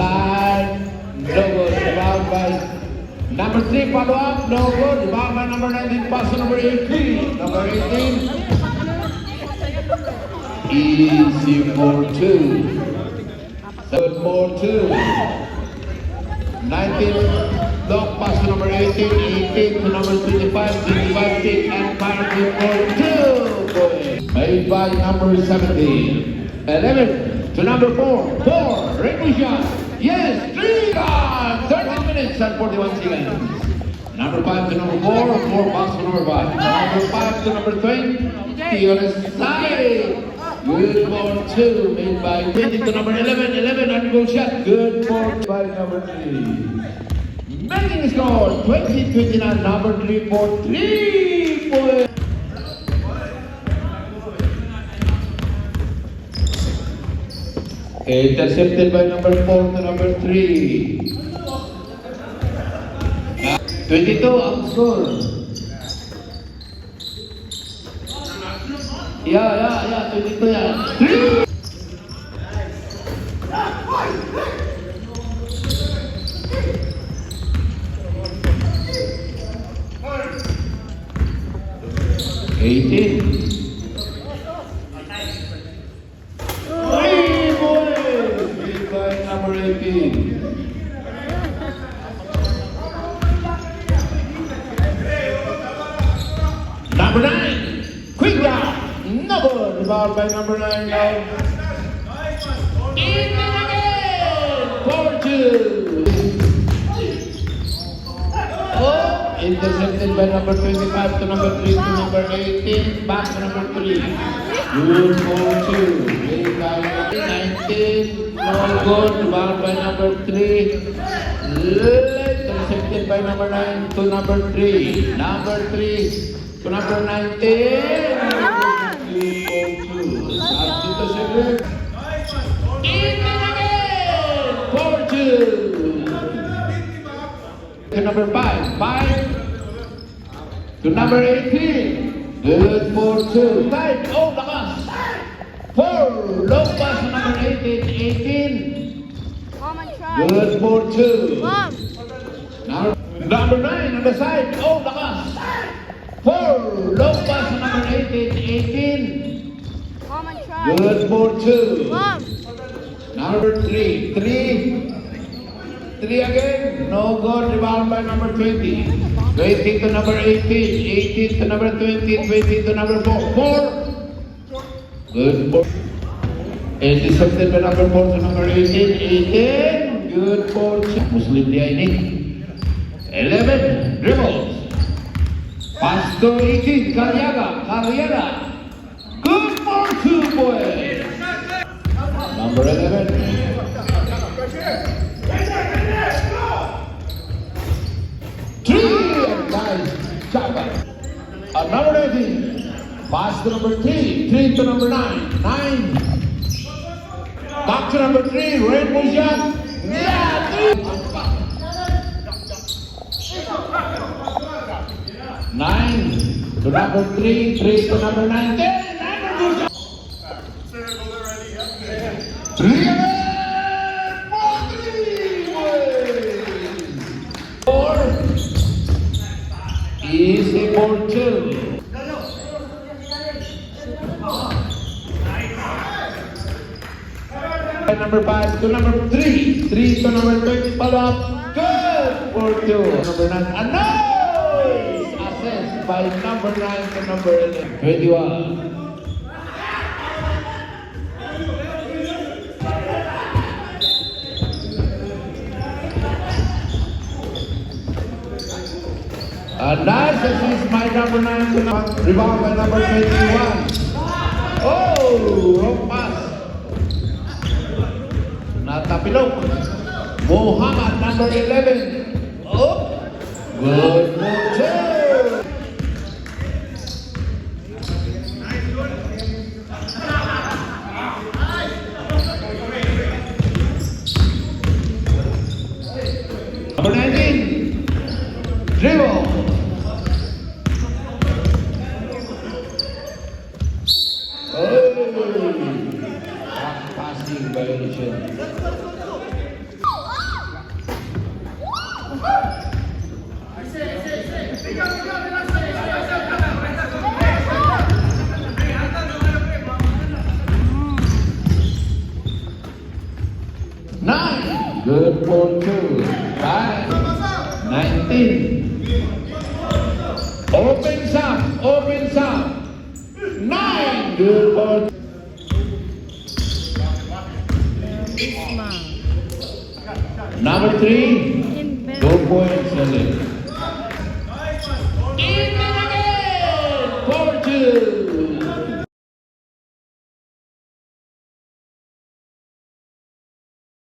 side. No good. Rebound by number 3, follow up. No good. Rebound by number 19, pass to number 18. Number 18. Easy for 2. Good for 2. 19. Long pass to number 18. 18 to number 25. 25 kick and penalty for 2. Made by number 17. 11 to number 4. 4. Rainbow shot. Yes. 3. 30 minutes and 41 seconds. Number 5 to number 4. 4 pass to number 5. Number 5 to number 20. On the side. Good for 2. Made by 20 to number 11. 11 and goal shot. Good for by number 3. Making score 20-29. Number 3 for 3 points. Intercepted by number 4 to number 3. 22 ang score. Yeah, 22 yan. 3! Number 18. Number 9. Quick round. Number. Rebound by number 9 now. In again. 4-2. Oh, intercepted by number 25 to number 3 to number 18. Back to number 3. Good 4-2. Made by number 19. No good. Rebound by number 3. Intercepted by number 9 to number 3. Number 3 to number 19. 3-4-2. Substitution. In again. 4-2. To number 5. 5 to number 18. Good 4-2. 5. Oh, lakas. 4. Low pass to number 18. 18. Good 4-2. Number 9 on the side. Oh, lakas. 4. Low pass to number 18. 18. Good 4-2. Number 3. 3. 3 again. No good. Rebound by number 20. 20 to number 18. 18 to number 20. 20 to number 4. 4. Good 4. Intercepted by number 4 to number 18. 18. Good 4. Muslim dia ini. 11. Dribbles. Pass to 18. Carriaga. Good for 2 boys. Number 11. Number 18. Pass to number 3. 3 to number 9. 9. Back to number 3. Rainbow shot. Yeah, 3. 9 to number 3. 3 to number 9. 10. Rainbow shot. 3 again. 4. Easy for 2. Number 5 to number 3. 3 to number 20. Follow up. Good for 2. Number 9. A nice assist by number 9 to number 11. 21. A nice assist by number 9 to number. Rebound by number 21. Oh, wrong pass. Natapilok. Muhammad, number 11. Oh, good move. Number 19. Dribble. Oh, passing violation. 13. Opens up. 9. Good for Isma. number 3.